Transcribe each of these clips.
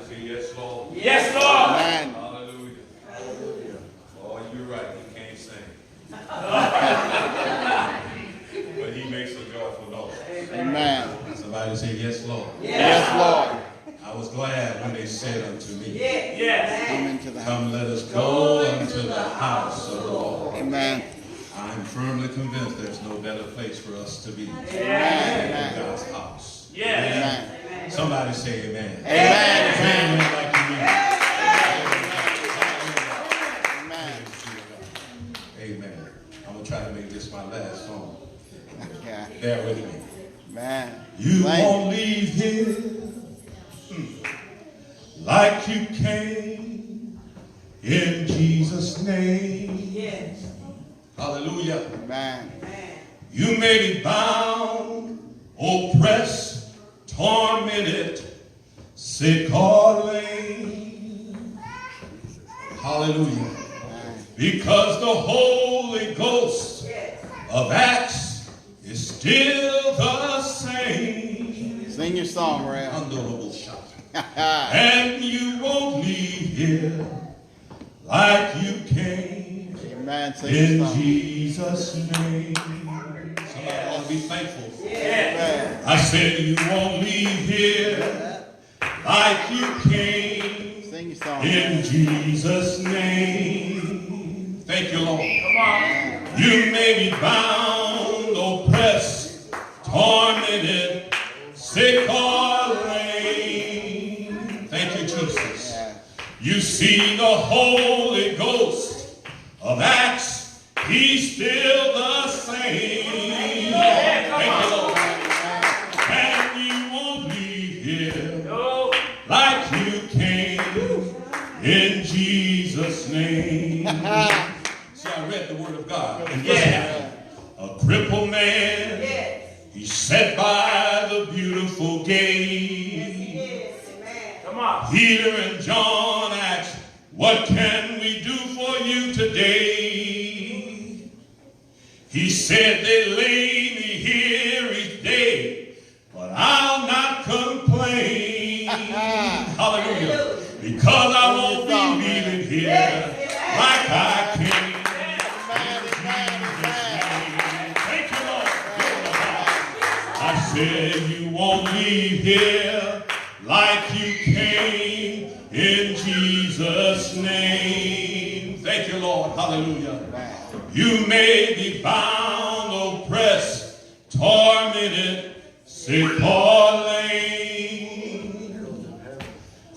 say yes, Lord. Yes, Lord. Amen. Hallelujah. Hallelujah. Oh, you're right. He can't sing. But he makes a joyful noise. Amen. Somebody say yes, Lord. Yes, Lord. I was glad when they said unto me, Yes. Come into the house. come, let us go unto the house of the Lord. Amen. I'm firmly convinced there's no better place for us to be than Amen. God's house. Yes. Amen. Somebody say amen. Amen. Amen. Like you mean it. Amen. Amen. I'm going to try to make this my last song. Yeah. Bear with me. Man. You Thank won't leave here like you came, in Jesus' name. Yes. Hallelujah. Amen. You may be bound, oppressed, tormented, sick or lame. Hallelujah. Amen. Because the Holy Ghost of Acts is still the same. Sing your song, Ray. Honorable shout. And you won't leave here like you came, Amen. Sing in your song. Jesus' name. Somebody ought to be thankful. Amen. I said you won't leave here like you came, Sing your song. in Jesus' name. Thank you, Lord. Come on. You may be bound, oppressed, tormented, sick or lame. Thank you, Jesus. Yeah. You see the Holy Ghost of Acts, he's still the same. Thank you, Lord. And you won't leave here No. like you came, in Jesus' name. See, I read the Word of God. And listen, a crippled man, he sat by the beautiful gate. Come on. Peter and John asked, what can we do for you today? He said, they lay me here each day, but I'll not complain. Hallelujah. Because I won't be leaving here like I came. Thank you, Lord. I said you won't leave here like you came, in Jesus' name. Thank you, Lord. Hallelujah. You may be bound, oppressed, tormented, sick or lame.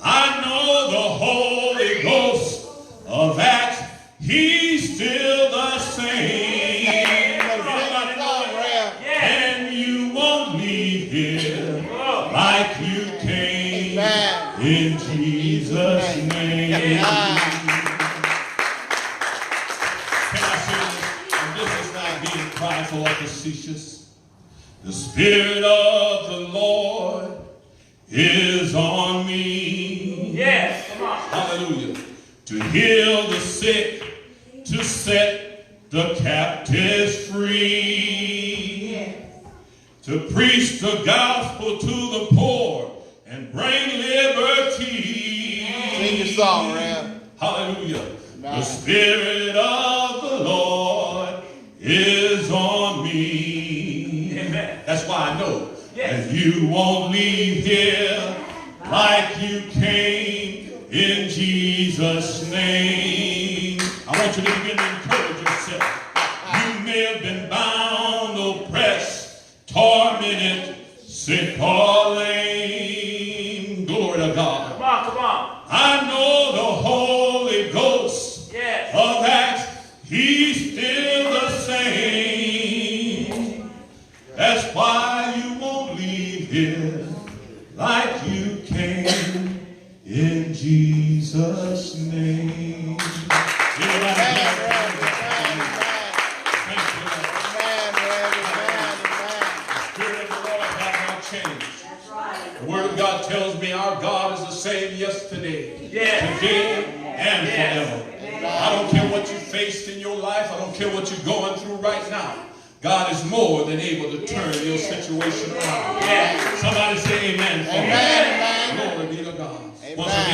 I know the Holy Ghost of Acts, he's still the same. And you won't leave here like you came, in Jesus' name. Can I say this? And this is not being prideful or facetious. The Spirit of the Lord is on me. Yes. Come on. Hallelujah. To heal the sick, to set the captives free, to preach the gospel to the poor and bring liberty. Sing your song, Ray. Hallelujah. The Nice. Spirit of the Lord is on me. Amen. That's why I know. Yes. And you won't leave here like you came, in Jesus' name. I want you to begin to encourage yourself. You may have been bound, oppressed, tormented, sick or lame. Glory to God. Come on. Come on. I know the Holy Ghost Yes. of Acts, he's still the same. That's why you won't leave here like you came, in Jesus' name. Everybody, thank you, Lord. The Spirit of the Lord has not changed. The Word of God tells me our God is the same yesterday, Yes. today, and forever. I don't care what you faced in your life. I don't care what you're going through right now. God is more than able to turn your situation around. Yes. Somebody say amen. For me. Amen. Glory be to God. Amen. Once again,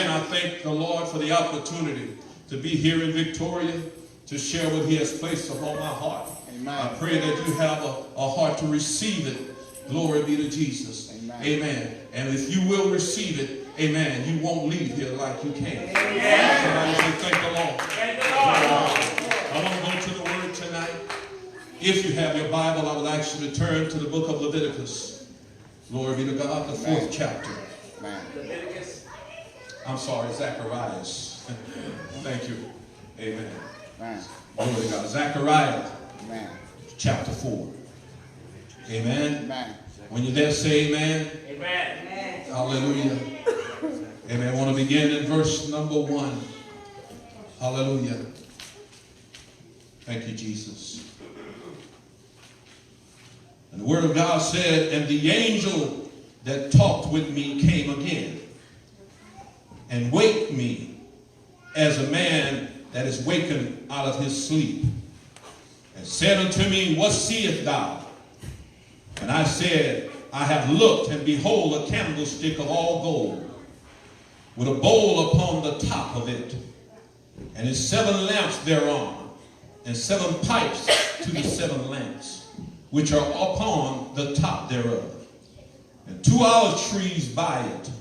Lord, for the opportunity to be here in Victoria, to share what he has placed upon my heart. Amen. I pray that you have a heart to receive it. Glory be to Jesus. Amen. Amen. And if you will receive it, amen, you won't leave here like you came. Amen. Somebody say, thank the Lord. Thank the Lord. I want to go to the word tonight. If you have your Bible, I would ask you to turn to the book of Leviticus. Glory be to God, the 4th chapter. Amen. Leviticus. I'm sorry, Zacharias. Thank you. Amen. Amen. Glory to God. Zechariah Amen. chapter 4. Amen. Amen. When you're there, say amen. Amen. Hallelujah. Amen. I want to begin in verse number 1. Hallelujah. Thank you, Jesus. And the word of God said, and the angel that talked with me came again and waked me as a man that is wakened out of his sleep, and said unto me, what seest thou? And I said, I have looked, and behold, a candlestick of all gold, with a bowl upon the top of it, and its 7 lamps thereon, and 7 pipes to the 7 lamps, which are upon the top thereof, and 2 olive trees by it,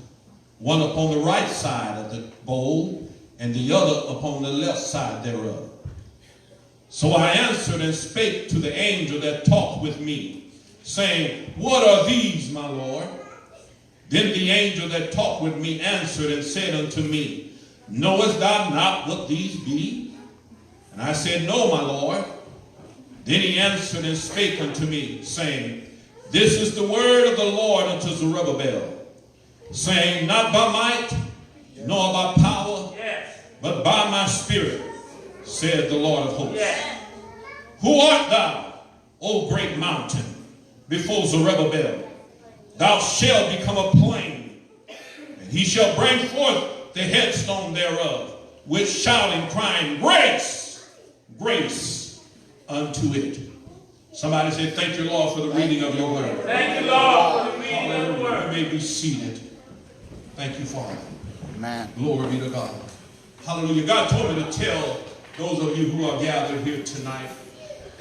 one upon the right side of the bowl, and the other upon the left side thereof. So I answered and spake to the angel that talked with me, saying, what are these, my Lord? Then the angel that talked with me answered and said unto me, knowest thou not what these be? And I said, no, my Lord. Then he answered and spake unto me, saying, this is the word of the Lord unto Zerubbabel, saying, not by might, nor by power, Yes. but by my spirit, said the Lord of hosts. Yes. Who art thou, O great mountain, before Zerubbabel? Thou shalt become a plain, and he shall bring forth the headstone thereof, with shouting, crying, grace, grace unto it. Somebody say, thank you, Lord, for the reading of your word. Thank you, Lord, for the reading of the Hallelujah. word. You may be seated. Thank you, Father. Amen. Glory be to God. Hallelujah. God told me to tell those of you who are gathered here tonight,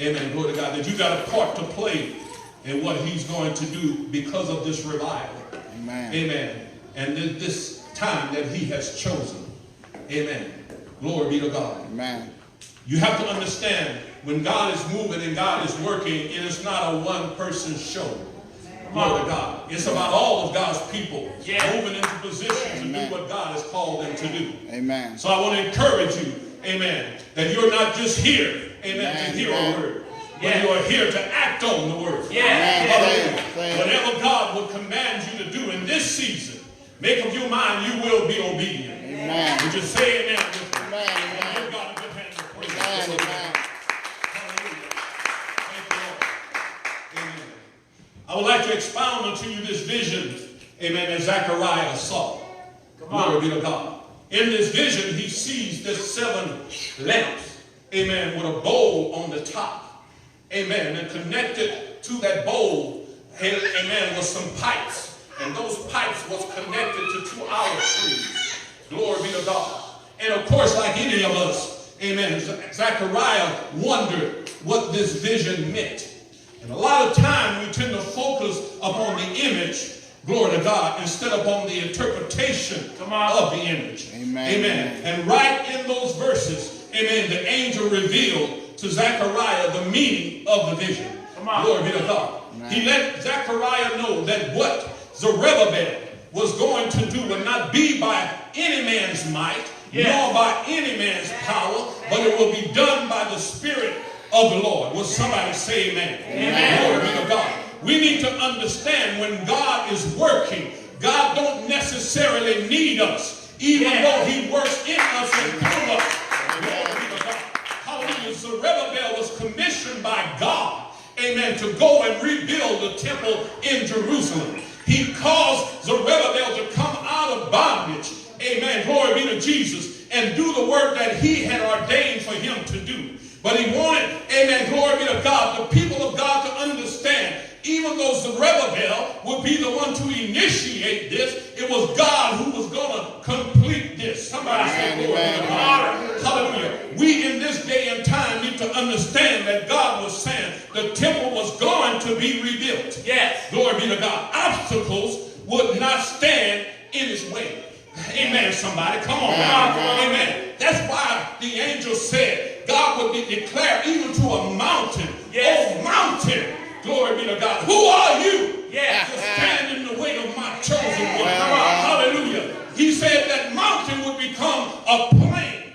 amen, glory to God, that you got a part to play in what he's going to do because of this revival. Amen. Amen. And this time that he has chosen. Amen. Glory be to God. Amen. You have to understand, when God is moving and God is working, it is not a one-person show. Glory to God. It's about all of God's people moving into position to do what God has called them to do. Amen. So I want to encourage you, amen, that you're not just here, amen, to hear a word, but you are here to act on the word. Hallelujah. Whatever God will command you to do in this season, make up your mind you will be obedient. Amen. Would you say amen with me? Amen. Amen. Give God a good hand of praise. Amen. Amen. Hallelujah. Thank you, Lord. Amen. I would like to expound unto you this vision, amen, that Zechariah saw. Glory be to God. In this vision, he sees this 7 lamps, amen, with a bowl on the top. Amen. And connected to that bowl, amen, was some pipes. And those pipes was connected to 2 olive trees. Glory be to God. And of course, like any of us, amen, Zechariah wondered what this vision meant. And a lot of time we tend to focus upon the image, glory to God, instead upon the interpretation of the image. Amen. Amen. And right in those verses, amen, the angel revealed to Zechariah the meaning of the vision. Glory be to God. Amen. He let Zechariah know that what Zerubbabel was going to do would not be by any man's might, nor by any man's power, but it will be done by the Spirit of the Lord. Will somebody say amen? Amen. Glory be to God. We need to understand when God is working, God don't necessarily need us, even though he works in us and through us. Glory be to God. Hallelujah. Zerubbabel was commissioned by God, amen, to go and rebuild the temple in Jerusalem. He caused Zerubbabel to come out of bondage, amen, glory be to Jesus, and do the work that he had ordained for him to do. But he wanted, amen, glory be to God, the people of God to understand, even though Zerubbabel would be the one to initiate this, it was God who was going to complete this. Somebody say, way. Amen, somebody. Come on now. Amen. That's why the angel said God would be declared even to a mountain. Yes. Oh, mountain. Glory be to God. Who are you? Yes. To stand in the way of my chosen one. Well, Hallelujah. He said that mountain would become a plain.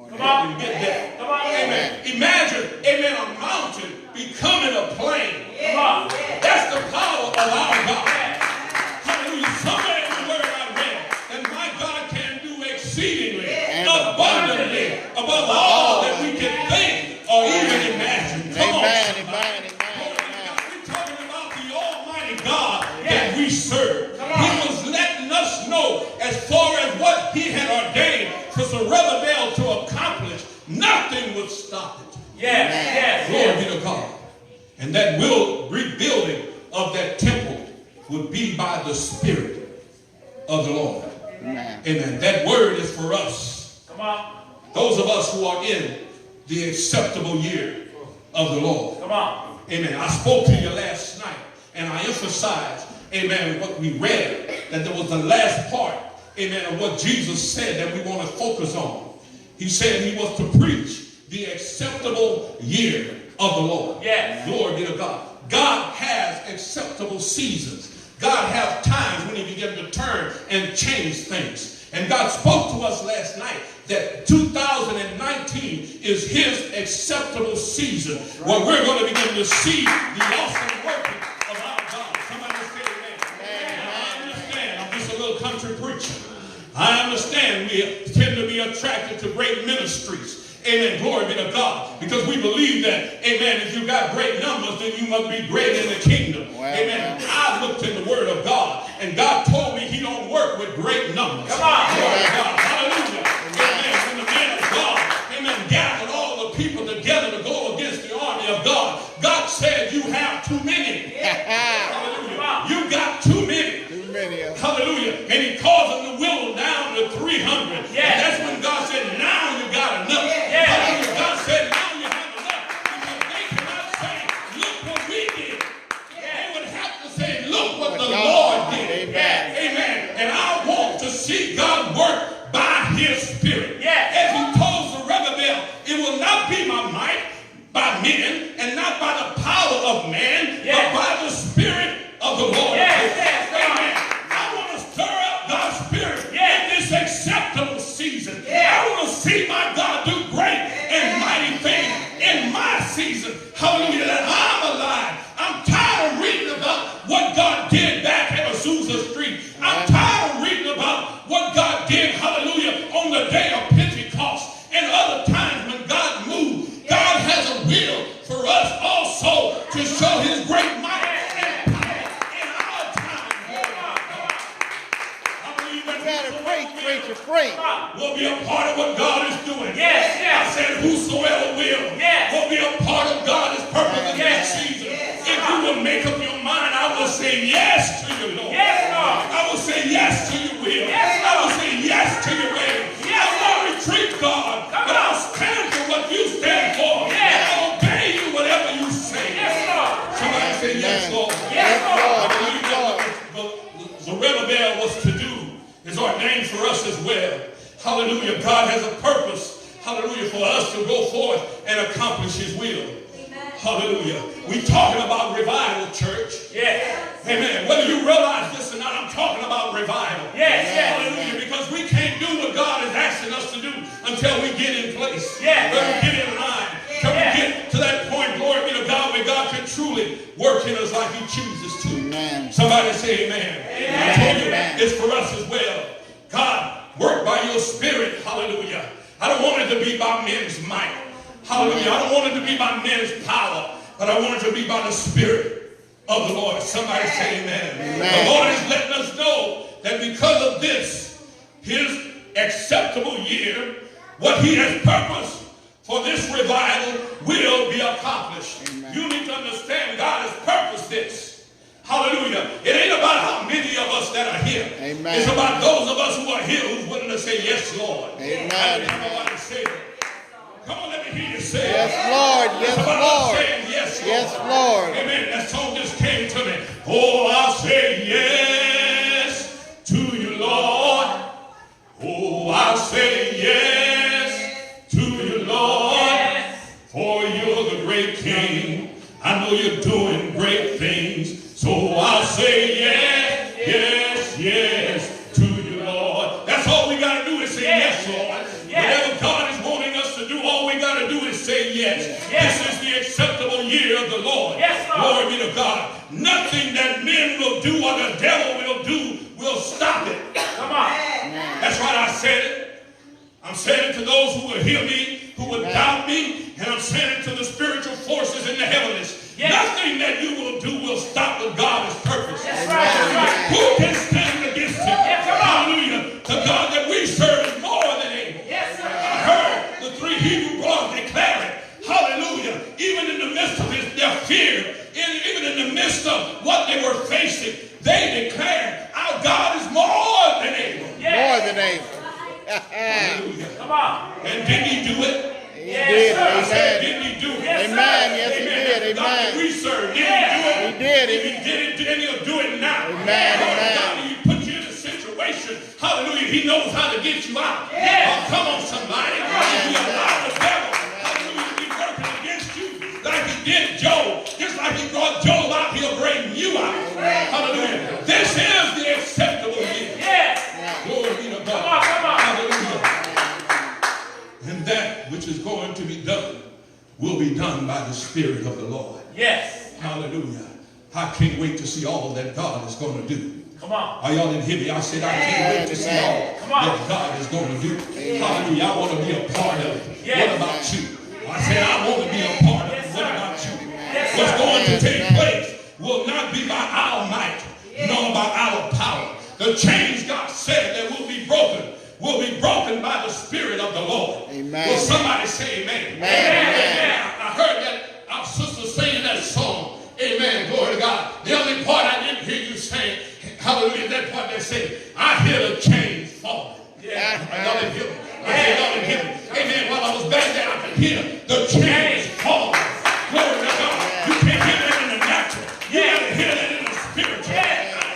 Come on. You get that? Come on. Amen. Imagine, amen, a mountain becoming a plain. Come on. That's the power of our God. Hallelujah. Somewhere in the word I read that my God can do exceedingly, abundantly, above all that we can think or even imagine. Come on. Amen, somebody. amen, amen, We're talking about the Almighty God that we serve. He was letting us know as far as what He had ordained for Zerubbabel to accomplish, nothing would stop it. Yes. Yes. Glory be to God. And that rebuilding of that temple would be by the Spirit of the Lord. amen. Amen. That word is for us. Come on. Those of us who are in the acceptable year of the Lord. Come on. Amen. I spoke to you last night and I emphasized, amen, what we read, that there was the last part, amen, of what Jesus said that we want to focus on. He said He was to preach the acceptable year of the Lord. Yes. Glory be to God. God has acceptable seasons. God has times when He begins to turn and change things. And God spoke to us last night that 2019 is His acceptable season where we're going to begin to see the awesome working of our God. Somebody say amen. And I understand, I'm just a little country preacher. I understand we tend to be attracted to great ministries. Amen. Glory be to God. Because we believe that, amen, if you got great numbers, then you must be great in the kingdom. Well, amen. I looked in the Word of God, and God told me He don't work with great numbers. Come on. Glory to God. Hallelujah. Amen. When the man of God, amen, gathered all the people together to go against the army of God, God said, you have too many. Hallelujah. You got too many. Too many of them. Hallelujah. And He caused them to whittle down to 300. Yes. And that's when God said, now you got enough. Yes. Hallelujah. God said, now you have enough. Because they cannot say, look what we did. They would have to say, look what the Lord did. Amen. Amen. And I want to see God work by His Spirit. Yes. As He told Zerubbabel, it will not be by might, by men, and not by the power of man, Yes. but by the Spirit of the Lord. Yes, yes, Amen. I want to stir up God's Spirit Yes. in this acceptable season. Yes. I want to see my God do great and mighty things in my season. Hallelujah. That I'm alive. I'm tired of reading about what God did back at Azusa Street. I'm tired of reading about what God did, hallelujah, on the day of Pentecost and other times when God moved. God has a will for us also to show His great might and power in our time. I believe that You gotta preach, whosoever preacher, preach. will be a part of what God is doing. Yes, yes. I said whosoever will be a part of God's purpose in this season. If you will make up your mind, I will say yes to you, Lord. Yes, Lord. I will say yes to your will. Yes, I will say yes to your way. Yes, I won't retreat, God, Come but on. I'll stand for what you stand for. Yes. And I'll obey you whatever you say. Yes, Lord. Somebody say yes, Amen. Lord. Yes, Lord. I believe that what Zerubbabel was to do is ordained for us as well. Hallelujah. God has a purpose, hallelujah, for us to go forth and accomplish His will. Hallelujah. We talking about revival, church. Yes. Amen. Whether you realize this or not, I'm talking about revival. Yes, yes. Hallelujah. Because we can't do what God is asking us to do until we get in place. Yes. When we get in line. Till we get to that point, glory be to God, where God can truly work in us like He chooses to. Amen. Somebody say amen. I told you Amen. it's for us as well. God, work by your Spirit. Hallelujah. I don't want it to be by men's might. Hallelujah. I don't want it to be by men's power, but I want it to be by the Spirit of the Lord. Somebody say amen. Amen. The Lord is letting us know that because of this, His acceptable year, what He has purposed for this revival will be accomplished. Amen. You need to understand God has purposed this. Hallelujah. It ain't about how many of us that are here. Amen. It's about those of us who are here who's willing to say, yes, Lord. Amen. I didn't hear nobody say that. Come on, let me hear you say it. Yes, Lord. Yes, Somebody Lord. saying, yes, Lord. Yes, Lord. Amen. That song just came to me. Oh, I'll say yes to you, Lord. I say yes to you, Lord, for you're the great King. I know you're doing great things. So I'll say yes, yes, yes to you, Lord. That's all we got to do is say yes, Lord. Whatever God is wanting us to do, all we got to do is say yes. This is the acceptable year of the Lord. Glory be to God. Nothing that men will do or the devil will do will stop it. Come on. That's right, I said it. I'm saying it to those who will hear me, who will doubt me, and I'm saying it to the spiritual forces in the heavens. Nothing that you will do will stop what God has purposed. That's right. That's right. Who can stand against him? Hallelujah. The God that we serve is more than able. Yes, sir. I heard the 3 Hebrew boys declare it. Hallelujah. Even in the midst of their fear, even in the midst of what they were facing, they declared, our God is more than able. More than able. Hallelujah. Come on. And didn't he do it? He did. I said, Amen. didn't he do it? Amen. Yes, he did. God that Amen. we serve, didn't he do it? He did If it. he did it, then he'll do it now. Amen. Amen. God, he put you in a situation, hallelujah, he knows how to get you out. Yes. Oh, come on, somebody. If you allow the devil, hallelujah, to be working against you like he did Job, just like he brought Job out, he'll bring you out. Hallelujah. This is the acceptable year. Yes. Glory be to God. Come on. Hallelujah. And that which is going to be done will be done by the Spirit of the Lord. Yes. Hallelujah. I can't wait to see all that God is going to do. Come on. Are y'all didn't hear me? I said I can't wait to see all Come on. that God is going to do. Hallelujah. I want to be a part of it. Yes. What about you? I said I want to be a part of it. Yes, What sir. about you? Yes, What's sir. going to take Amen. place will not be by our might, nor by our power. The chains God said that will be broken by the Spirit of the Lord. Amen. Will somebody say amen? Amen. Amen. I heard that our sister saying that song. Amen. Glory to God. The only part I didn't hear you saying, hallelujah, that part that said, I hear the chains falling. Yeah. Y'all didn't hear me. I said, y'all didn't hear me. Amen. While I was back there, I could hear the chains falling. Glory to God. You can't hear that in the natural. You got to hear that in the spiritual. I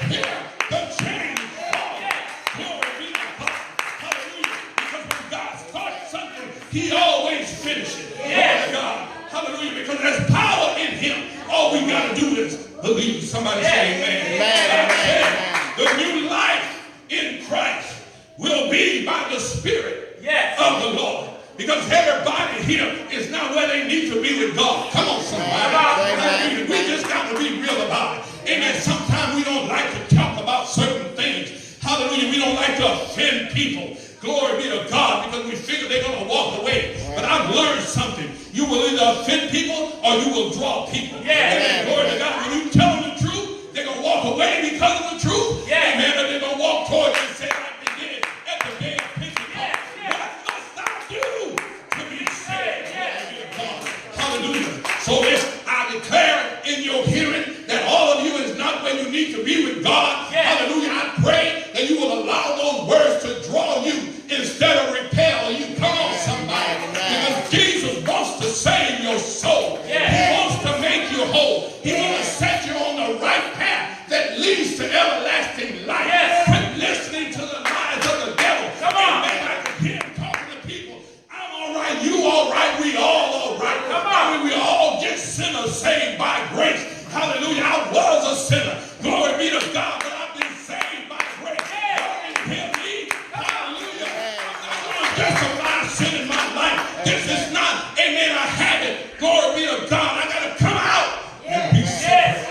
hear the chains falling. Glory be to God. Hallelujah. Because when God starts something, he always finishes it. Glory to God. Hallelujah. Because there's power in him. All we got to do is believe. Somebody say amen. Amen. The new life in Christ will be by the Spirit of the Lord. Because everybody here is not where they need to be with God. Come on, somebody. Amen. We just got to be real about it. Amen. Sometimes we don't like to talk about certain things. Hallelujah. We don't like to offend people. Glory be to God, because we figure they're going to walk away. But I've learned something. You will either offend people or you will draw people. Amen. Glory to God. When you tell them the truth, they're going to walk away because of the truth. Amen. But they're going to walk towards you and say like they did at the day of Pentecost. What must I do to be saved? Glory be to God. Hallelujah. So this I declare in your hearing that all of you is not where you need to be with God. Hallelujah. I pray that you will allow those words to draw you instead of repel you. Come on, somebody. Because Jesus wants to save your soul. He wants to make you whole. He wants to set you on the right path that leads to everlasting life. Quit listening to the lies of the devil. Come on. Amen. I can hear him talking to people. I'm all right. You all right. We all right. Come on. I mean, we all just sinners saved by grace. Hallelujah. I was a sinner. Glory be to God. But I've been saved by grace. Y'all didn't hear me. Hallelujah. I'm not going to justify sin in my life. This is not, amen, a habit. Glory be to God. I got to come out and be saved.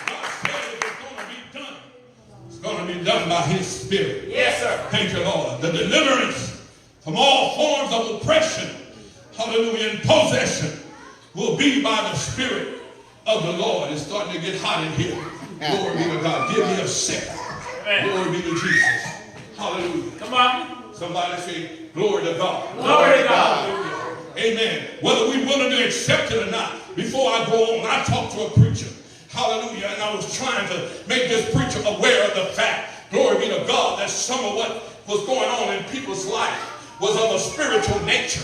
God said it was going to be done. It's going to be done by his Spirit. Yes, sir. Thank you, Lord. The deliverance from all forms of oppression, hallelujah, and possession will be by the Spirit of the Lord. It's starting to get hot in here. Glory be to God. Give me a second. Glory be to Jesus. Hallelujah. Come on. Somebody say, glory to God. Glory to God. Hallelujah. Amen. Whether we're willing to accept it or not, before I go on, I talked to a preacher. Hallelujah. And I was trying to make this preacher aware of the fact, glory be to God, that some of what was going on in people's life was of a spiritual nature.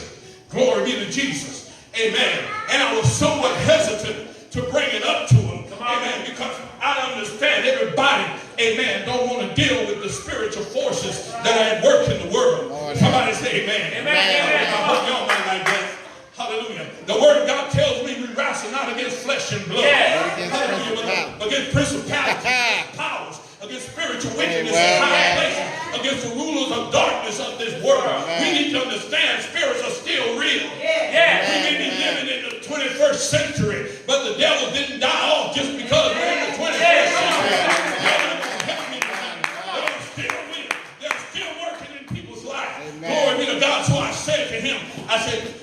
Glory be to Jesus. Amen. And I was somewhat hesitant to bring it up to him. Amen. Because I understand everybody amen, don't want to deal with the spiritual forces that are at work in the world. Lord, Somebody say amen. Amen. I hope y'all know like that. Hallelujah. The word of God tells me we wrestle not against flesh and blood. Yes. Hallelujah. But against principalities, against powers, against spiritual wickedness in Amen. high places, against the rulers of darkness of this world. Amen. We need to understand spirits are still real. Yes. We may be living in the 21st century, but the devil didn't die off just because we're in the 21st century. Help me tonight. They're still real. They're still working in people's lives. Amen. Glory be to God. So I said to him, I said,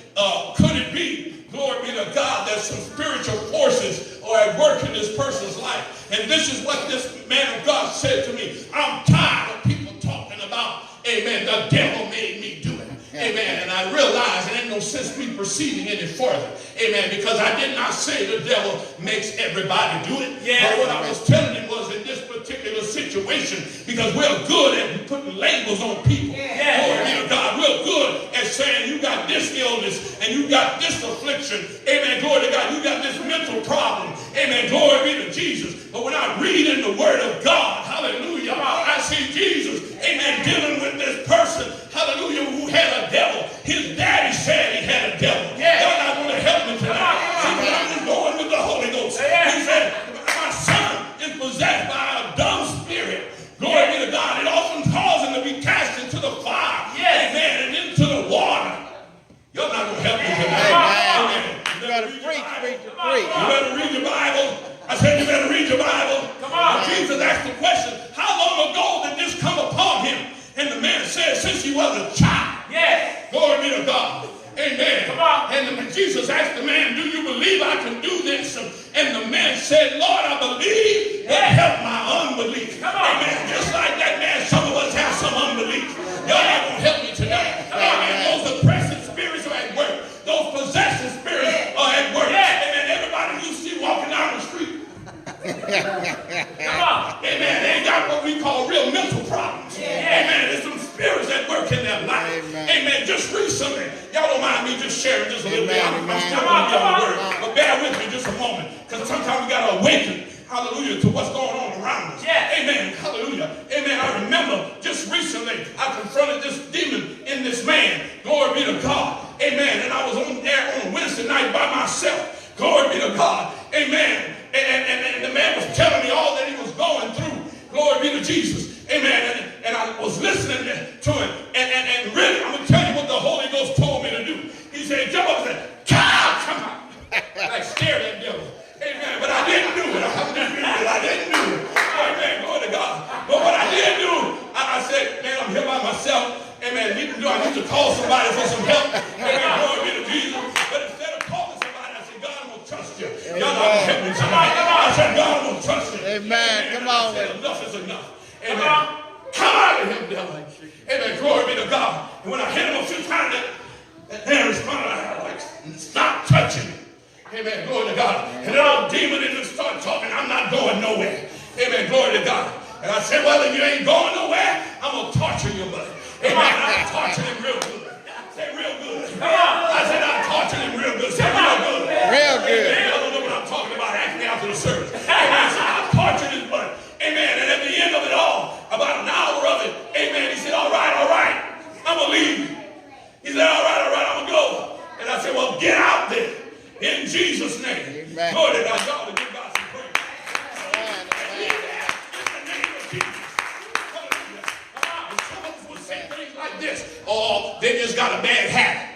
could it be, glory be to God, that some spiritual forces are at work in this person's life? And this is what this man of God said to me. I'm tired of people talking about, amen, the devil made me do it. Amen. And I realize it ain't no sense me proceeding any further. Amen. Because I did not say the devil makes everybody do it. Yeah. But what I was telling him was in this particular situation, because we're good at putting labels on people. Yeah. Glory be to God. We're good at saying you got this illness and you got this affliction. Amen. Glory to God. You got this mental problem. Amen. Glory be to Jesus. But when I read in the word of God, hallelujah, I see Jesus, amen, dealing with this person, hallelujah, who had a devil. His daddy said he had a devil. Yeah. Y'all not going to help me tonight. See, but I'm just going with the Holy Ghost. Yeah. He said, my son is possessed by a dumb spirit. Glory be to God. It often causes him to be cast into the fire. Yes. Amen. And into the water. Y'all not going to help me tonight. Amen. You You better read your preach, Bible. preach, preach. You better read your Bible. I said you better read your Bible. Come on. Jesus asked the question, how long ago did this come upon him? And the man said, since he was a child. Yes. Glory be to God. Amen. Come on. And Jesus asked the man, do you believe I can do this? And the man said, Lord, I believe, but Yes. help my unbelief. Come on. Amen. Just like that man, some of us have some unbelief. Y'all not going to help me tonight. Come on. Amen. Those oppressive spirits are at work. Those possessive spirits are at work. Yes. Amen. Everybody you see walking down the street. Come on. Amen. They ain't got what we call real mental problems. Yeah. Amen. There's some spirits that work in their life. Amen. Amen. Just recently, y'all don't mind me just sharing just a little bit. Amen. I'm still Come going on, to get on the come word. on. But bear with me just a moment. Because sometimes we got to awaken, hallelujah, to what's going on around us. Yes. Amen. Hallelujah. Amen. I remember just recently, I confronted this demon in this man. Glory be to God. Amen. And I was on there on Wednesday night by myself. Glory be to God. Amen. And the man was telling me all that he was going through. Glory be to Jesus. Amen. And I was listening to him. And really, I'm going to tell you what the Holy Ghost told me to do. He said, jump up and said, come on. And I stared at the devil. Amen. But I didn't do it. I didn't do it. Amen. Glory to God. But what I did do, I said, man, I'm here by myself. Amen. I need to call somebody for some help. Amen. Glory be to Jesus. But instead of calling somebody, I said, God, I'm going to trust you. Y'all not going to help me tonight. I said, God, I'm going to trust you. Amen. Come on. I said, enough is enough. Amen. Come out of him, devil. Amen. Glory be to God. And when I hit him a few times, that man responded, I like, stop touching me. Amen. Glory to God. And then old demon in him started talking. I'm not going nowhere. Amen. Glory to God. And I said, well, if you ain't going nowhere, I'm going to torture you, buddy. Amen. I'm torturing him real good. Say real good. Come on. I said, I'm torturing him real good. Say real good. Real good. Amen. I don't know what I'm talking about. Ask me after the service. Amen. So I tortured his buddy. Amen. And at the end of it all, about an hour of it, amen, he said, all right, I'm going to leave. He said, all right, I'm going to go. And I said, well, get out there. In Jesus' name. Amen. Lord, that y'all to give God some praise. Amen. In the name of Jesus. Hallelujah. And some of us would say things like this. Oh, they just got a bad habit.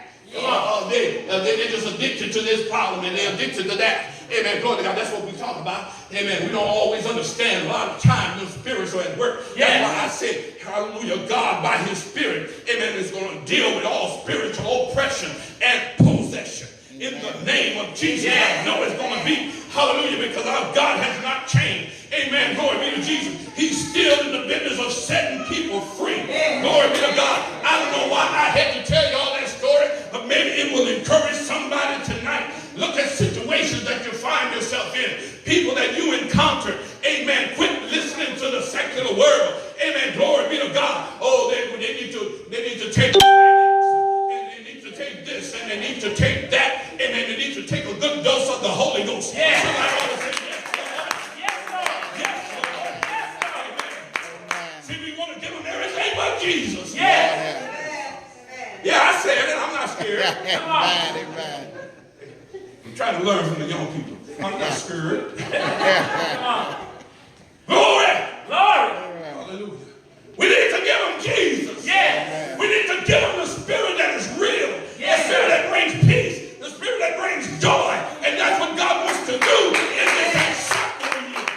They're just addicted to this problem and they're addicted to that. Amen. Glory to God. That's what we talk about. Amen. We don't always understand. A lot of times the spirits are at work. Yes. That's why I say, hallelujah, God by his spirit, amen, is going to deal with all spiritual oppression and possession. In the name of Jesus, I know it's going to be. Hallelujah, because our God has not changed. Amen. Glory be to Jesus. He's still in the business of setting people free. Glory be to God. I don't know why I had to tell you all that story, but maybe it will encourage somebody tonight. Look at situations that you find yourself in. People that you encounter. Amen. Quit listening to the secular world. Amen. Glory be to God. Oh, they need to take this and they need to take that, and then they need to take a good dose of the Holy Ghost. Yeah. Somebody ought to say yes, Lord. Yes, Lord. Yes, Lord. Yes, Lord. Amen. Jesus. Yes. Yeah, I said it. I'm not scared. Amen. Amen. I'm trying to learn from the young people. I'm not scared. Come on. Glory. Glory. Hallelujah. We need to give them Jesus. Yes. We need to give them the spirit that is real. Yes. The spirit that brings peace. The spirit that brings joy. And that's what God wants to do in this acceptable year.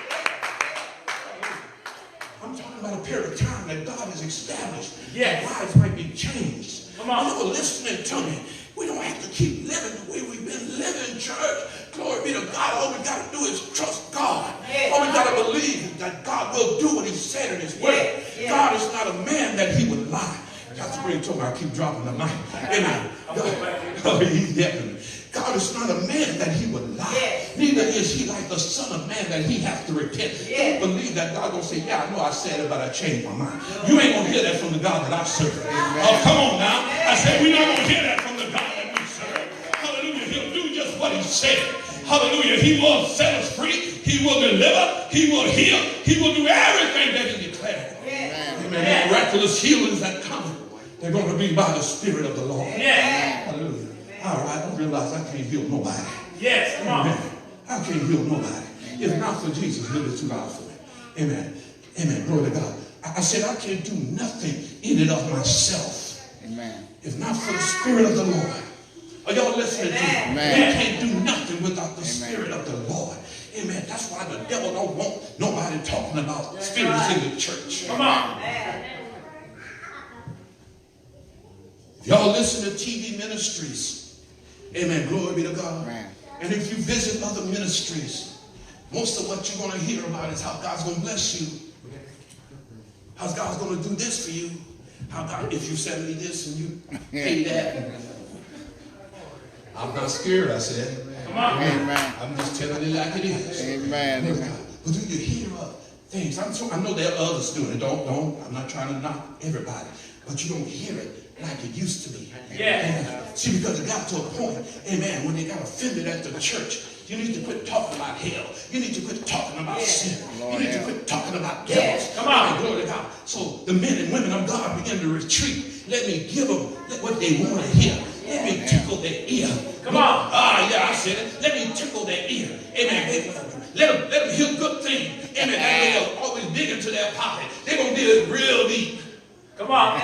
I'm talking about a period of time that God has established. Yes. That lives might be changed. Come on. You were listening to me. We don't have to keep living the way we've been living, church. Glory be to God. All we got to do is trust God. Yes. All we got to believe is that God will do what he said in his word. Yes. Yes. God is not a man that he would lie. Pastor Green told me I keep dropping the mic. Amen. God, he's helping me. God is not a man that he would lie. Yes. Neither is he like the son of man that he has to repent. Yes. Don't believe that God gonna say, yeah, I know I said it, but I changed my mind. You ain't gonna hear that from the God that I serve. Oh, come on now. I said we're not gonna hear that from the God that we serve. Hallelujah. He'll do just what he said. Hallelujah. He will set us free. He will deliver. He will heal. He will do everything that he declared. Amen. Amen. The miraculous healings that come, they're going to be by the Spirit of the Lord. Yes. Hallelujah. All right, I realize I can't heal nobody. Yes. Come on. Amen. I can't heal nobody. If not for Jesus, live it too loud for me. Amen. Amen. Glory to God. I said I can't do nothing in and of myself. Amen. If not for the Spirit of the Lord. Are y'all listening to me? Amen. We can't do nothing without the Spirit of the Lord. Amen. That's why the devil don't want nobody talking about spirits in the church. Come on. If y'all listen to TV ministries, amen, glory be to God. Amen. And if you visit other ministries, most of what you're going to hear about is how God's going to bless you. How God's going to do this for you. How God, if you send me this and you pay that. I'm not scared, I said. Come on. Amen. I'm just telling it like it is. Amen. Glory to God. But do you hear things? I know there are others doing it. I'm not trying to knock everybody. But you don't hear it like it used to be. Yes. Amen. See, because it got to a point, amen, when they got offended at the church, you need to quit talking about hell. You need to quit talking about sin. You need to quit talking about devils. Come on. Amen. Glory to God. So the men and women of God begin to retreat. Let me give them what they want to hear. Let me tickle their ear. Come on. Yeah, I said it. Let me tickle their ear. Amen. Let them hear good things. Amen. That way they'll always dig into their pocket. They're going to dig real deep. Come on.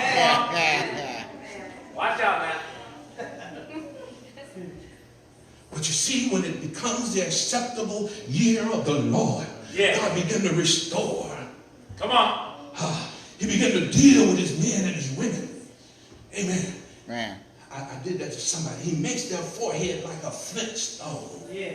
Watch out now. But you see, when it becomes the acceptable year of the Lord, Yes. God began to restore. Come on. He began to deal with his men and his women. Amen. Man. I did that to somebody. He makes their forehead like a flint stone. Yeah.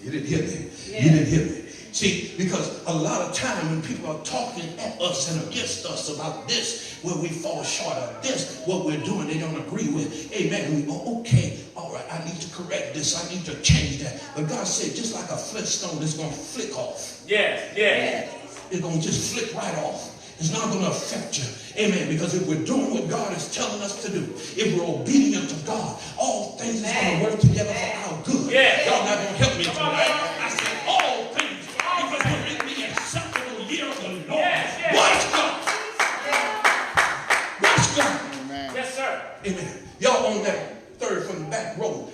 You didn't hear me. Yeah. You didn't hear me. See, because a lot of time when people are talking at us and against us about this, where we fall short of this, what we're doing, they don't agree with. Amen. We go, okay, all right, I need to correct this. I need to change that. But God said, just like a flintstone, it's going to flick off. Yes. Yes. It's going to just flick right off. It's not going to affect you. Amen. Because if we're doing what God is telling us to do, if we're obedient to God, all things is going to work together for our good. Yeah. Y'all not going to help me Come on, tonight. man. I said all things, because we're in the acceptable year of the Lord. Yes, yes. Watch God. Watch God. Amen. Yes, sir. Amen. Y'all on that third from the back row.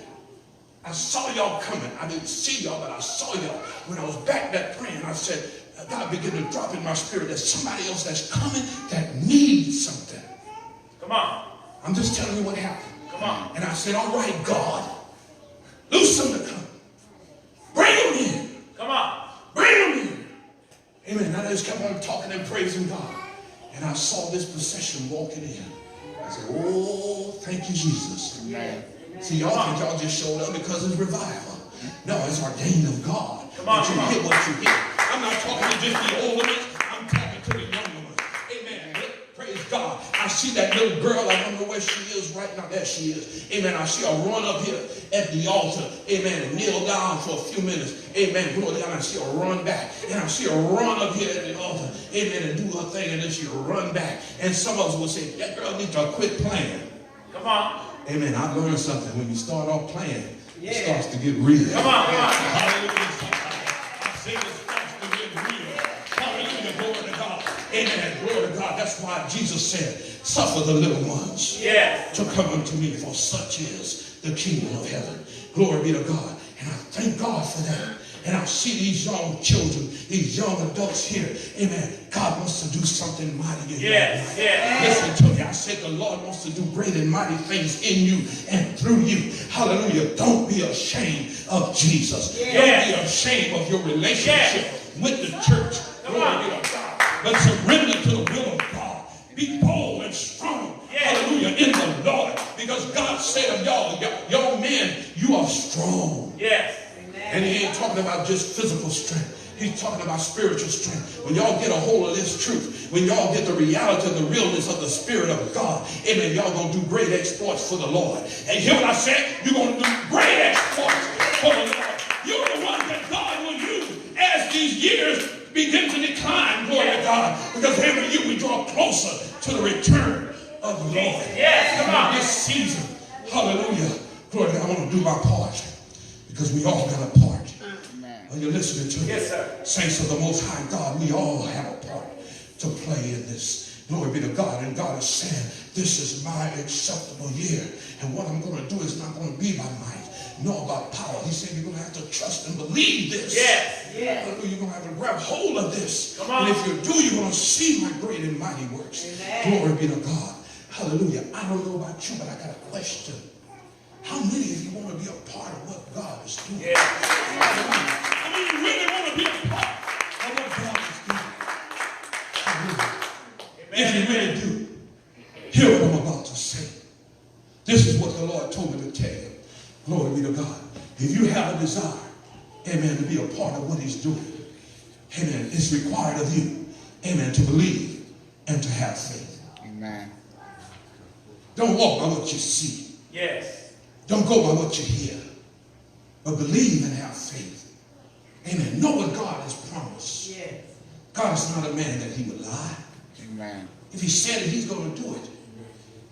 I saw y'all coming. I didn't see y'all, but I saw y'all. When I was back there praying, I said, God began to drop in my spirit. There's somebody else that's coming that needs something. Come on. I'm just telling you what happened. Come on. And I said, all right, God, loose them to come. Bring them in. Come on. Bring them in. Amen. And I just kept on talking and praising God. And I saw this procession walking in. I said, oh, thank you, Jesus. Amen. See, y'all think y'all just showed up because it's revival. No, it's ordained of God. Come on, that you come on. hear what you hear. I'm not talking to just the older ones. I'm talking to the younger ones. Amen. Praise God. I see that little girl. I don't know where she is right now. There she is. Amen. I see her run up here at the altar. Amen. And kneel down for a few minutes. Amen. Glory to God. I see her run back. And I see her run up here at the altar. Amen. And do her thing. And then she'll run back. And some of us will say, that girl needs to quit playing. Come on. Amen. I learned something. When you start off playing, Yeah. it starts to get real. Come on. Come on. Hallelujah. I say it starts to get real. Hallelujah. Glory to God. Amen. Glory to God. God, that's why Jesus said, suffer the little ones Yes. to come unto me, for such is the kingdom of heaven. Glory be to God. And I thank God for that. And I see these young children, these young adults here. Amen. God wants to do something mighty in your Yes. life. Yes. Listen to me. I said the Lord wants to do great and mighty things in you and through you. Hallelujah. Don't be ashamed of Jesus. Yes. Don't be ashamed of your relationship with the church. Glory be to God. But surrender to the will of God. Be bold and strong. Yes. Hallelujah. In the Lord. Because God said of y'all, young men, you are strong. Yes. And he ain't talking about just physical strength. He's talking about spiritual strength. When y'all get a hold of this truth, when y'all get the reality, the realness of the Spirit of God, amen, y'all going to do great exploits for the Lord. And hear what I said? You're going to do great exploits for the Lord. You're the one that God will use as these years begin to decline, glory to God. Because every year we draw closer to the return of the Lord. Yes, come on. This season, hallelujah, glory to God, I want to do my part. Because we all got a part. Are you listening to me? Yes, sir. Saints of the Most High God, we all have a part to play in this. Glory be to God. And God is saying, this is my acceptable year. And what I'm going to do is not going to be by might, nor by power. He said, you're going to have to trust and believe this. Yes. Yes. You're going to have to grab hold of this. Come on. And if you do, you're going to see my great and mighty works. Amen. Glory be to God. Hallelujah. I don't know about you, but I got a question. How many of you want to be a part of what God is doing? Yes. I mean, you really want to be a part of what God is doing. If you really do, hear what I'm about to say. This is what the Lord told me to tell you. Glory be to God. If you have a desire, amen, to be a part of what he's doing, amen, it's required of you, amen, to believe and to have faith. Amen. Don't walk by what you see. Yes. Don't go by what you hear, but believe and have faith. Amen. Know what God has promised. Yes. God is not a man that he would lie. Amen. If he said it, he's going to do it.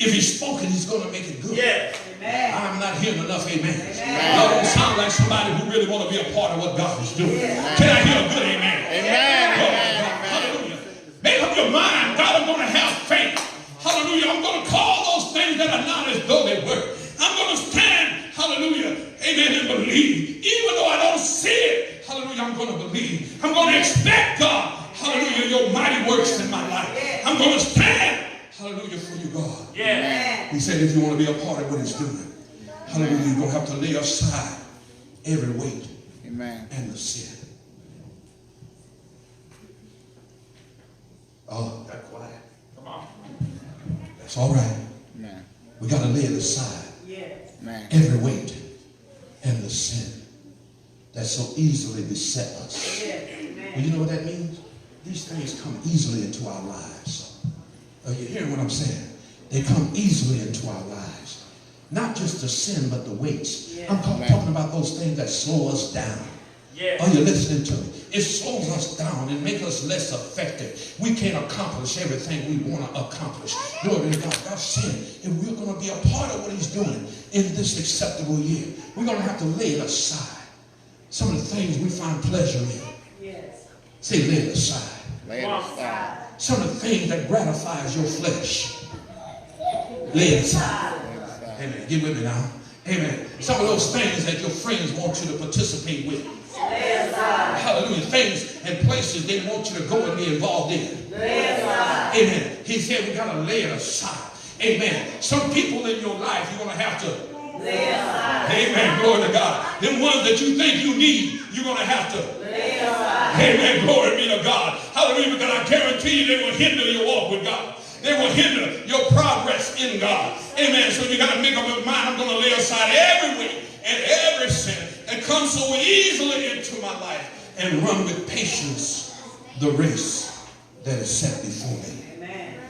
If he spoke it, he's going to make it good. Yes. Amen. I'm not hearing enough amen. Amen. Y'all don't sound like somebody who really want to be a part of what God is doing. Yes. Can I hear a good amen? Amen. Glory to God. Hallelujah. Make up your mind. God, I'm going to have faith. Hallelujah. I'm going to call those things that are not as though they were. I'm going to stand, hallelujah, amen, and believe. Even though I don't see it, hallelujah, I'm going to believe. I'm going to expect, God, hallelujah, your mighty works in my life. I'm going to stand, hallelujah, for you, God. Yes. He said if you want to be a part of what he's doing, hallelujah, you're going to have to lay aside every weight Amen. and the sin. Oh, got quiet. Come on. That's all right. Amen. We got to lay it aside. Yes. Amen. Every weight and the sin that so easily beset us. Yes. Well, Amen. you know what that means? These things come easily into our lives. Are you hearing what I'm saying? They come easily into our lives. Not just the sin, but the weights. Yeah. I'm talking about those things that slow us down. Yes. Are you listening to me? It slows us down and makes us less effective. We can't accomplish everything we want to accomplish. Glory to God. God said, if we're going to be a part of what he's doing in this acceptable year, we're going to have to lay it aside. Some of the things we find pleasure in. Yes. Say, lay it aside. Lay it aside. Some of the things that gratifies your flesh. Lay it aside. Amen. Get with me now. Amen. Some of those things that your friends want you to participate with. Hallelujah. Things and places they want you to go and be involved in. Amen. He said we got to lay it aside. Amen. Some people in your life you're going to have to. Amen. Glory to God. Them ones that you think you need, you're going to have to. Amen. Glory be to God. Hallelujah. Because I guarantee you they will hinder your walk with God. They will hinder your progress in God. Amen. So you got to make up your mind. I'm going to lay aside every weight and every sin that comes so easily into my life and run with patience the race that is set before me. Amen.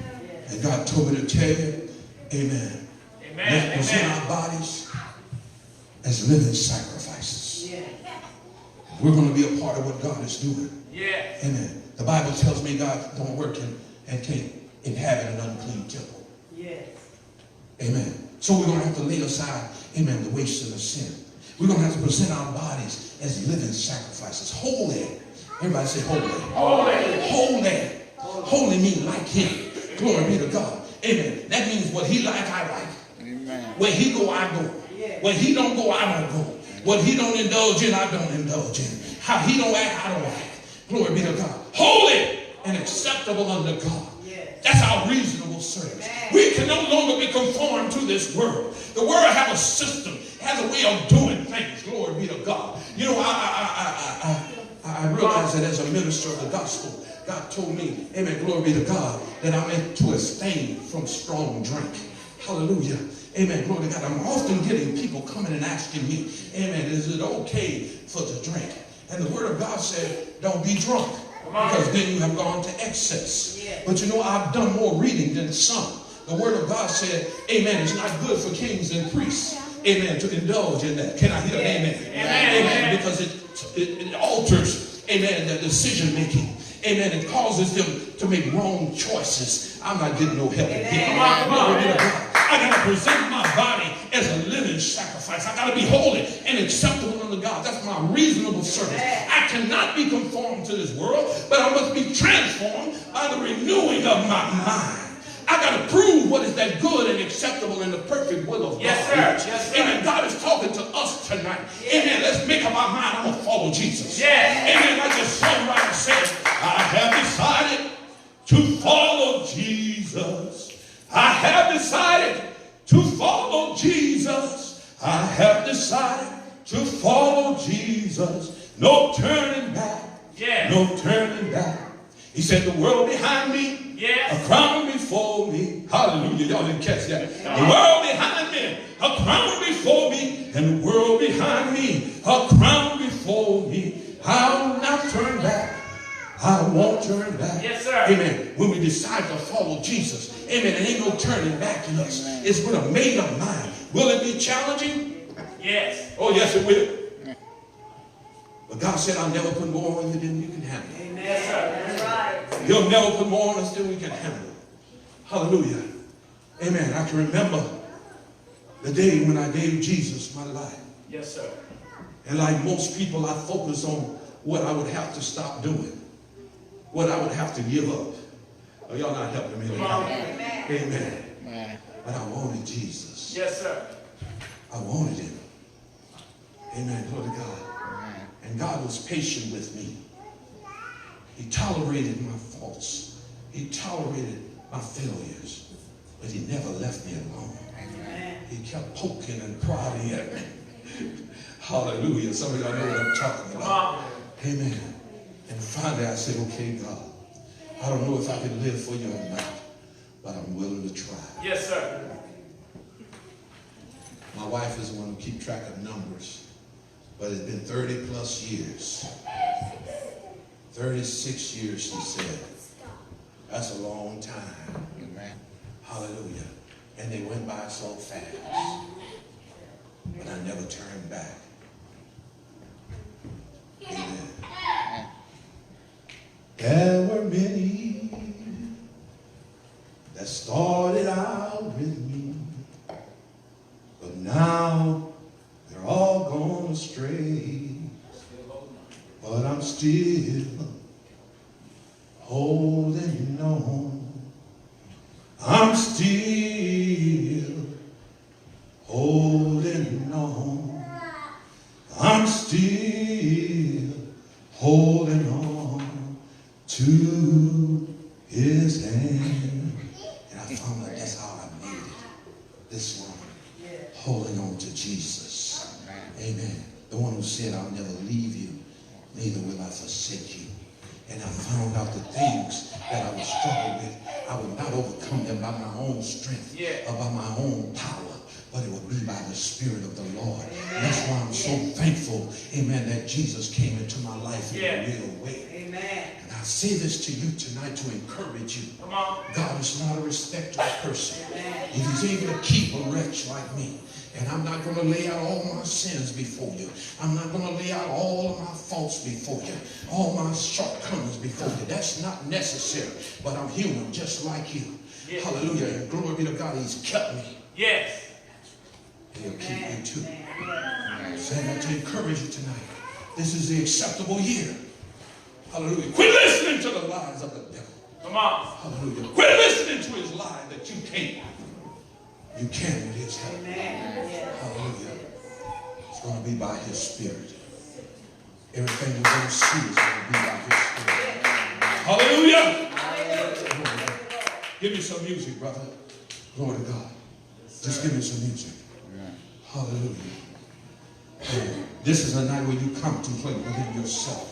And God told me to tell you, amen. Amen. Let's present Amen. our bodies as living sacrifices. Yes. We're going to be a part of what God is doing. Yes. Amen. The Bible tells me God don't work and can't inhabit an unclean temple. Yes. Amen. So we're going to have to lay aside, amen, the waste and the sin. We're going to have to present our bodies as living sacrifices. Holy. Everybody say holy. Holy. Holy. Holy means like him. Glory be to God. Amen. That means what he like, I like. Amen. Where he go, I go. Where he don't go, I don't go. What he don't indulge in, I don't indulge in. How he don't act, I don't act. Glory be to God. Holy and acceptable unto God. That's our reasonable service. We can no longer be conformed to this world. The world has a system, has a way of doing things. Glory be to God. You know, I realize that as a minister of the gospel, God told me, amen, glory be to God, that I'm meant to abstain from strong drink. Hallelujah. Amen. Glory to God. I'm often getting people coming and asking me, amen, is it okay for to drink? And the word of God said, don't be drunk, because then you have gone to excess. But you know, I've done more reading than some. The word of God said, amen, it's not good for kings and priests, amen, to indulge in that. Can I hear an amen? Amen. Because it alters, amen, their decision making. Amen. It causes them to make wrong choices. I'm not getting no help here. I got to present my body as a living sacrifice. I got to be holy and acceptable unto God. That's my reasonable service. I cannot be conformed to this world, but I must be transformed by the renewing of my mind. I got to prove what is that good and acceptable and the perfect will of God. Yes, sir. Amen. God is talking to us tonight. Amen. Let's make up our mind. I'm going to follow Jesus. Yes. Amen. Like the songwriter said, I have decided to follow Jesus. I have decided to follow Jesus. I have decided to follow Jesus. No turning back. Yes. No turning back. He said, the world behind me, yes, a crown before me. Hallelujah. Y'all didn't catch that. The world behind me, a crown before me. And the world behind me, a crown before me. I'll not turn back. I won't turn back. Yes, sir. Amen. When we decide to follow Jesus, amen, there ain't no turning back in us. It's with a made up mind. Will it be challenging? Yes. Oh, yes, it will. But God said, I'll never put more on you than you can handle. Yes, sir. That's right. He'll never put more on us than we can handle. Hallelujah. Amen. I can remember the day when I gave Jesus my life. Yes, sir. And like most people, I focused on what I would have to stop doing. What I would have to give up. Oh, y'all not helping me tonight. Amen. Amen. But I wanted Jesus. Yes, sir. I wanted him. Amen. Glory to God. Amen. And God was patient with me. He tolerated my faults. He tolerated my failures. But he never left me alone. Amen. He kept poking and prodding at me. Hallelujah. Some of y'all know what I'm talking about. Amen. And finally I said, okay, God, I don't know if I can live for you or not, but I'm willing to try. Yes, sir. My wife is the one who keeps track of numbers, but it's been 30 plus years. 36 years, she said. That's a long time. Amen. Hallelujah. And they went by so fast. But I never turned back. Amen. There were many that started out with me, but now they're all gone astray. But I'm still holding on. I'm still holding on. I'm still holding on to his hand. And I found out that's how I made it this morning. Holding on to Jesus. Amen. The one who said, I'll never leave you, neither will I forsake you. And I found out the things that I was struggling with, I would not overcome them by my own strength or by my own power, but it would be by the Spirit of the Lord. And that's why I'm so thankful, amen, that Jesus came into my life in a real way. Amen. And I say this to you tonight to encourage you. Come on. God is not a respecter of person. If he's able to keep a wretch like me, and I'm not going to lay out all my sins before you. I'm not going to lay out all of my faults before you. All my shortcomings before you. That's not necessary. But I'm human just like you. Yes. Hallelujah. And glory be to God. He's kept me. Yes. And he'll keep you too. I'm saying that to encourage you tonight. This is the acceptable year. Hallelujah. Quit listening to the lies of the devil. Come on. Hallelujah. Quit listening into his life that you can't with his help. Hallelujah. It's going to be by his spirit. Everything you're going to see is going to be by his spirit. Hallelujah. Give me some music, brother. Glory to God. Just give me some music. Hallelujah. This is a night where you contemplate within yourself.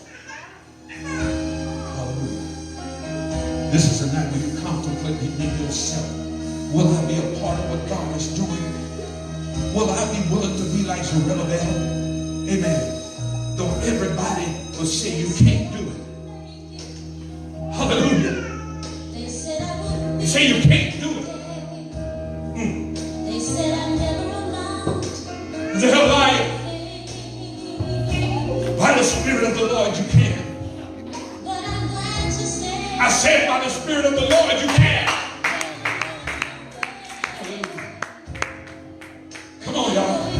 Hallelujah. This is a night where you contemplate within yourself. Will I be a part of what God is doing? Will I be willing to be like Zerubbabel? Amen. Though everybody will say you can't do it. Hallelujah. You say you can't do it. They said I never amount. They're lying. By the Spirit of the Lord you can. But I'm glad to say I said by the Spirit of the Lord you can. Come on, y'all.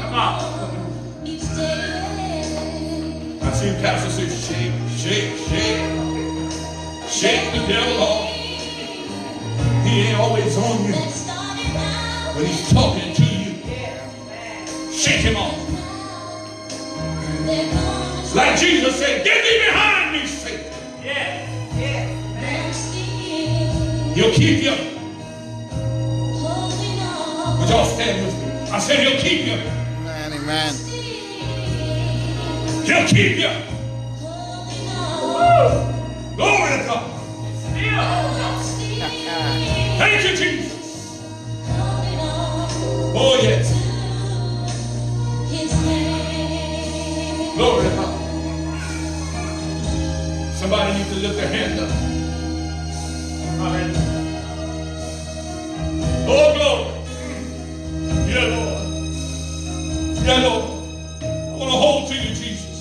Come on. Each day. I see Pastor say, shake, shake, shake. Shake the devil off. He ain't always on you, Let's start it now. but he's talking to you. Shake him off. They're gonna Like Jesus said, get thee behind me, Satan. see. He'll keep you. Holding on. Would y'all stand with me? I said he'll keep you. Amen. Amen. He'll keep you. Holding on. Glory to God. Thank you, Jesus. Holding on Oh, yes. to his hand. Glory to God. Somebody needs to lift their hand up. Hallelujah. Oh, glory. Yeah, Lord. Yeah, Lord. I want to hold to you, Jesus.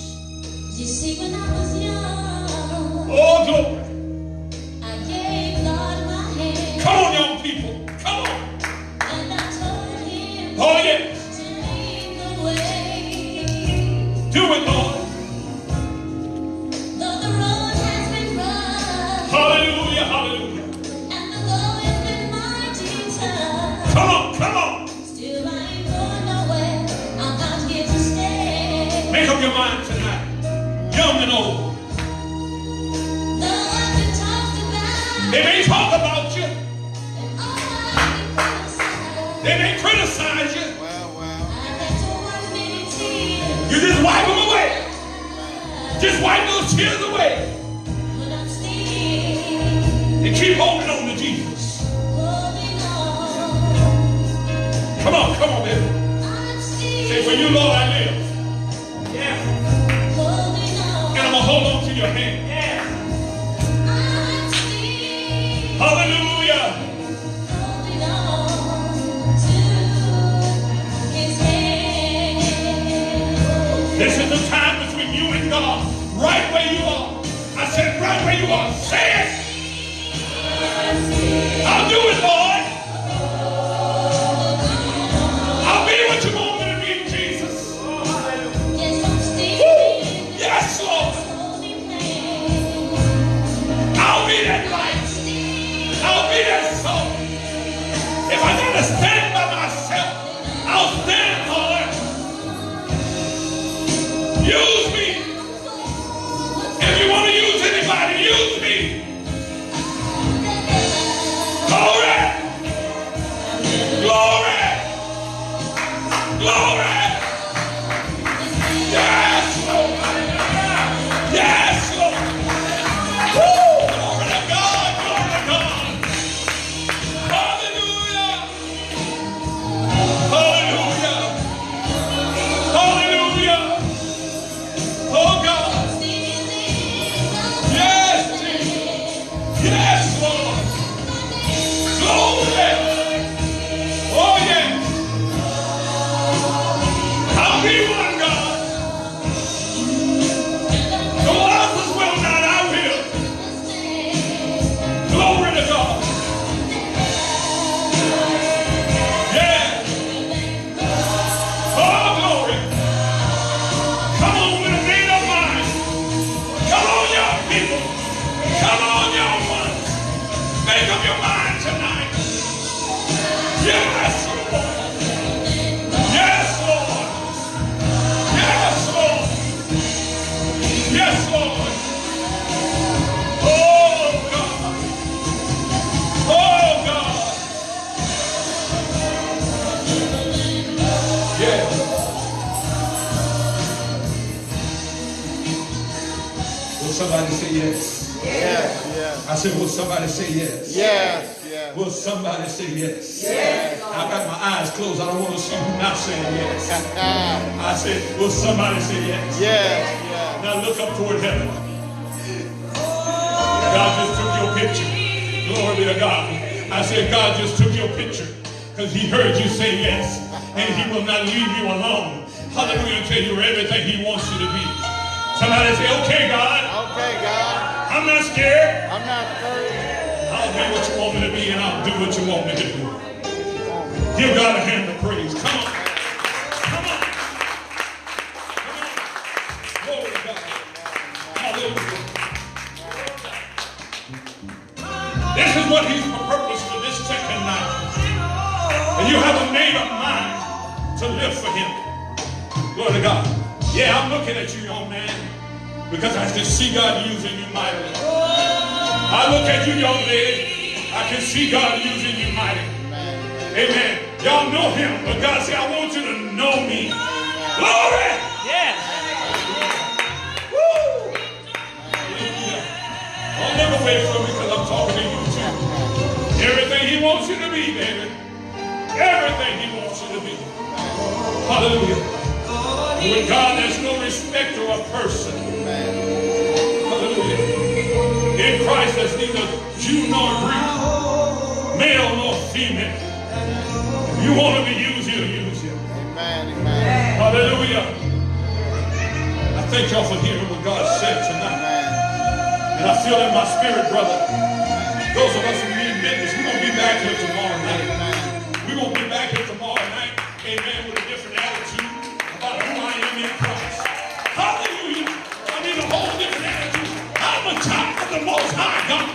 You see, when I was young, Oh, glory. I gave God my hand, Come on, young people. Come on. and I told him Oh, yes. to lead the way. Do it, Lord. Though the road has been rough, Hallelujah, hallelujah. and the going been mighty tough, Come on, come on. still I ain't going nowhere. I'm out here to stay. Make up your mind tonight. Young and old. Though I've been talked about, They may talk about you. and all I've been criticized, They may criticize you. Well, I had to work many tears, You just wipe them away. Just wipe those tears away. but I'm still And keep holding on to Jesus. holding on. Come on, baby. I'm still Say, for you, Lord, I live. holding on. And I'm going to hold on to your hand. I'm still Hallelujah. holding on to his hand. This is the time between you and God. Right where you are. I said right where you are. Say it. I'll do it, Lord. I'll be what you want me to be, Jesus. Yes, I'm still Woo. in Yes, Lord. his holding hand. I'll be that light. I'll be that salt. If I gotta stand by myself, I'll stand, Lord. Use me. If you want to use anybody, use me. Glory. Glory. Glory. Yes, Lord. Yes, Lord. Woo. Glory to God. Glory to God. Hallelujah. Hallelujah. Hallelujah. Oh God. Yes, Jesus. Yes, Lord. Glory. Oh yes. I'll be one, God. No others will not, I will. Glory to God. Yes. Oh, glory. Come on with a made up mind. Come on, young people. Come on, young ones. Make up your mind tonight. somebody say yes? Yes, yes. I said, will somebody say yes? Yes, yes. Will somebody say yes? I got my eyes closed. I don't want to see you not saying yes. I said, will somebody say yes? Yes, yes. Now look up toward heaven. God just took your picture. Glory be to God. I said, God just took your picture because he heard you say yes. And he will not leave you alone. Hallelujah. Until you're everything he wants you to be. Somebody say, okay, God. Okay, God. I'm not scared. I'm not scared. I'll be what you want me to be and I'll do what you want me to do. Give God a hand of praise. Come on. Come on. Come on. Glory to God. Hallelujah. This is what he's purposed for this second night. And you have a made up mind to live for him. Glory to God. Yeah, I'm looking at you, young man, because I can see God using you mightily. I look at you, young lady, I can see God using you mightily. Amen. Y'all know him, but God said, I want you to know me. Glory! Yes. Woo! Don't never wait for me because I'm talking to you too. Everything he wants you to be, baby. Everything he wants you to be. Hallelujah. With God, there's no respecter of person. Hallelujah. In Christ, there's neither Jew nor Greek, male nor female. If you want to be used, he'll use you. Amen, amen. Hallelujah. I thank y'all for hearing what God said tonight. And I feel in my spirit, brother, those of us who mean business, we're going to be back here tomorrow night. We're going to be back here tomorrow night, amen, with a different attitude about who I am in Christ. Hallelujah. I need a whole different attitude. I'm a child of the Most High God.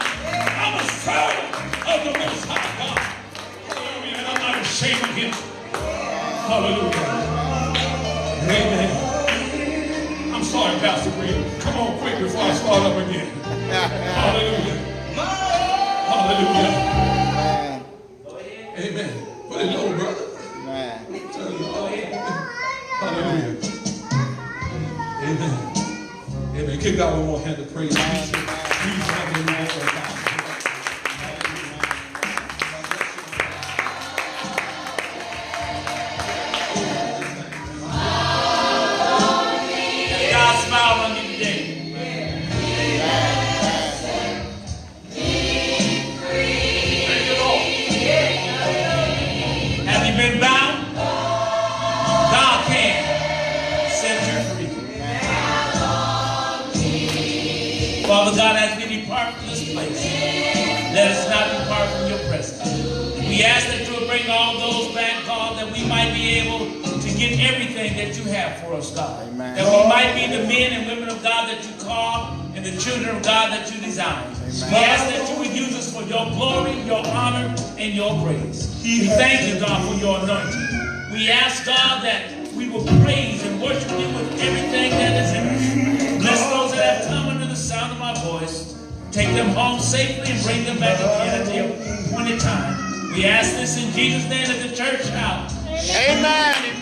I'm a servant of the Most High God. Hallelujah. And I'm not ashamed of him. Hallelujah. Amen. I'm sorry, Pastor Green. Come on quick before I start up again. Hallelujah. Hallelujah. Amen. Put it low, brother. Hallelujah. Amen. Amen. Give God one more hand of praise. Please have him one more time. God smiled on you today. Thank you, Lord. Have you been bound? God can set you free. Father God, as we depart from this place, let us not depart from your presence. We ask that you will bring all those back, God, that we might be able to get everything that you have for us, God. Amen. That we might be the men and women of God that you call and the children of God that you design. We ask that you would use us for your glory, your honor, and your praise. We thank you, God, for your anointing. We ask, God, that we will praise and worship you with everything that is in us. Bless those that have come under the sound of my voice. Take them home safely and bring them back again at the appointed time. We ask this in Jesus' name at the church house. Amen.